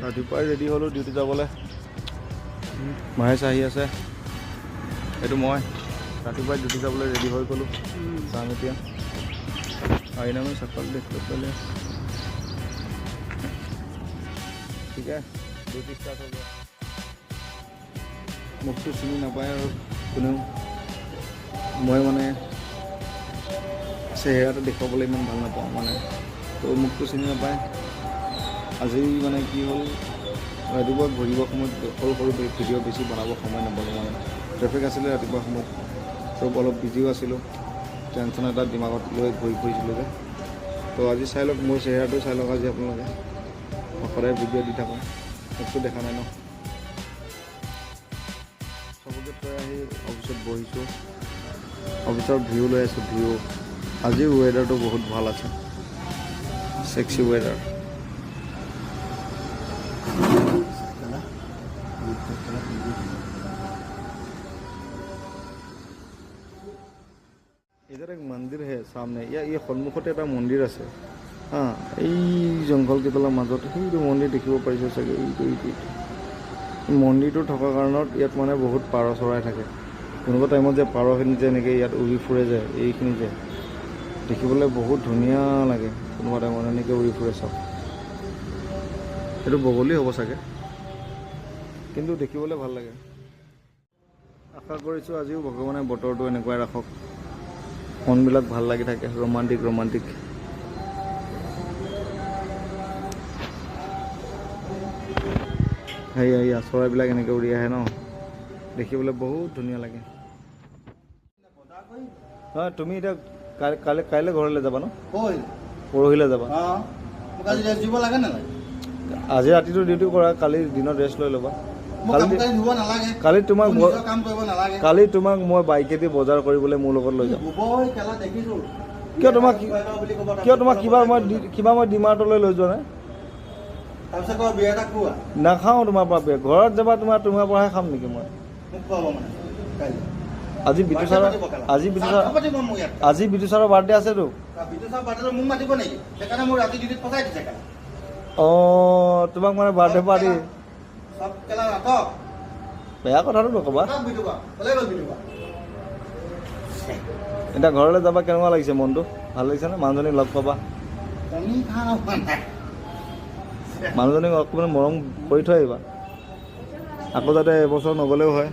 ৰাতিপুৱাই ৰেডি হ'লোঁ ডিউটি যাবলৈ। মহেশ আহি আছে, এইটো মই ৰাতিপুৱাই ডিউটি যাবলৈ ৰেডি হৈ গ'লোঁ। যাম এতিয়া। আইনা में सकल देख लो पहले। ठीक है, ड्यूटी स्टार्ट हो गया। मुझको चिनी नापाय और कोनेও মই মানে চেহেৰাটো দেখুৱাবলৈ ইমান ভাল নাপাওঁ মানে, তো মোকতো চিনি নাপায়। আজি মানে কি হ'ল, ৰাতিপুৱা ঘূৰিব সময়ত সৰু সৰু ভিডিঅ' বেছি বনাব সময় নাপালোঁ মানে, ট্ৰেফিক আছিলে ৰাতিপুৱা সময়ত, চব অলপ বিজিও আছিলোঁ, টেনশ্যন এটা দিমাগত লৈ ঘূৰি ফুৰিছিলোঁ যে। তো আজি চাই লওক মোৰ চেহেৰাটো চাই লওক আজি আপোনালোকে। মই সদায় ভিডিঅ' দি থাকোঁ, মোকতো দেখা নাই ন। চবকে থৈ আহি অফিচত বহিছোঁ, অফিচৰ ভিউ লৈ আছোঁ। ভিউ আজিৰ ৱেডাৰটো বহুত ভাল আছে, সেক্সি ৱেডাৰ। इधर एक मंदिर है सामने, ये सन्मुखते এটা মন্দিৰ আছে হা। এই জংঘল কেইডালৰ মাজত সেইটো মন্দিৰ দেখিব পাৰিছে চাগে। এইটো মন্দিৰটো থকাৰ কাৰণত ইয়াত মানে বহুত পাৰ চৰাই থাকে। কোনোবা টাইমত যে পাৰখিনি যে এনেকৈ ইয়াত উৰি ফুৰে যায়, এইখিনি যে দেখিবলৈ বহুত ধুনীয়া লাগে। কোনোবা টাইমত এনেকৈ উৰি ফুৰে চাওক। এইটো বগলী হ'ব চাগে, কিন্তু দেখিবলৈ ভাল লাগে। আশা কৰিছোঁ আজিও ভগৱানে বতৰটো এনেকুৱাই ৰাখক, মনবিলাক ভাল লাগি থাকে, ৰোমান্টিক ৰোমান্টিক। সেয়া চৰাইবিলাক এনেকৈ উৰি আহে ন, দেখিবলৈ বহুত ধুনীয়া লাগে। হয়, তুমি এতিয়া কাইলৈ ঘৰলৈ যাবা ন? পৰহিলৈ যাবা? আজি ৰাতিটো ডিউটি কৰা, কালি দিনত ৰেষ্ট লৈ ল'বা। কালি তোমাক মই বাইকেদি বজাৰ কৰিবলৈ মোৰ লগত লৈ যাম। কিয় তোমাক কিবা মই ডিমাৰ্টলৈ লৈ যোৱা নাই? নাখাওঁ তোমাৰ পৰা বিয়া। ঘৰত যাবা, তোমাৰ পৰাহে খাম নেকি মই? আজি বিটু ছাৰৰ বাৰ্থডে আছেতো। অঁ, তোমাক মানে বাৰ্থডে পাৰ্টি। বেয়া কথাটো নক'বা। এতিয়া ঘৰলৈ যাবা, কেনেকুৱা লাগিছে মনটো? ভাল লাগিছেনে? মানুহজনীক লগ পাবা, মানুহজনীক অকণমান মৰম কৰি থৈ আহিবা, আকৌ যাতে এবছৰ নগ'লেও হয়।